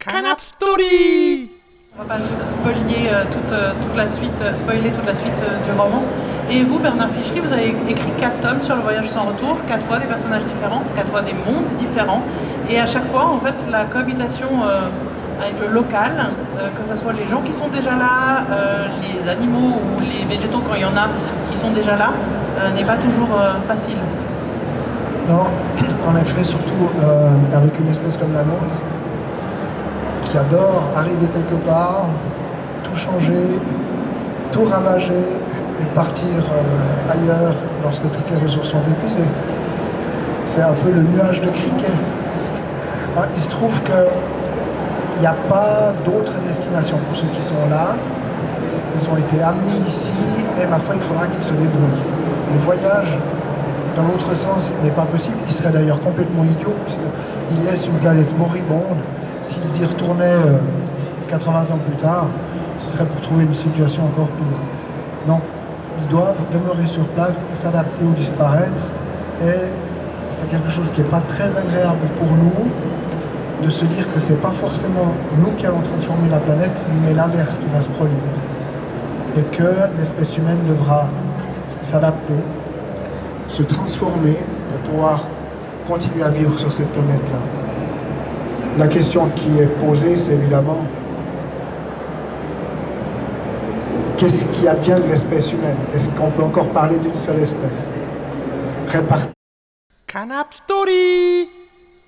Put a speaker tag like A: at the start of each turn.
A: Canap Story.
B: On va pas spoiler toute la suite du roman. Et vous, Bernard Fischli, vous avez écrit 4 tomes sur le voyage sans retour, 4 fois des personnages différents, 4 fois des mondes différents. Et à chaque fois, en fait, la cohabitation avec le local, que ce soit les gens qui sont déjà là, les animaux ou les végétaux quand il y en a qui sont déjà là, n'est pas toujours facile.
C: Non, en effet, surtout avec une espèce comme la nôtre, qui adore arriver quelque part, tout changer, tout ravager et partir ailleurs lorsque toutes les ressources sont épuisées. C'est un peu le nuage de criquet. Il se trouve qu'il n'y a pas d'autres destinations pour ceux qui sont là. Ils ont été amenés ici et ma foi, il faudra qu'ils se débrouillent. Le voyage dans l'autre sens n'est pas possible. Il serait d'ailleurs complètement idiot puisqu'il laisse une planète moribonde. S'ils y retournaient 80 ans plus tard, ce serait pour trouver une situation encore pire. Donc, ils doivent demeurer sur place, s'adapter ou disparaître. Et c'est quelque chose qui n'est pas très agréable pour nous, de se dire que c'est pas forcément nous qui allons transformer la planète, mais l'inverse qui va se produire. Et que l'espèce humaine devra s'adapter, se transformer pour pouvoir continuer à vivre sur cette planète-là. La question qui est posée, c'est évidemment qu'est-ce qui advient de l'espèce humaine? Est-ce qu'on peut encore parler d'une seule espèce répartie?
A: Canap Story.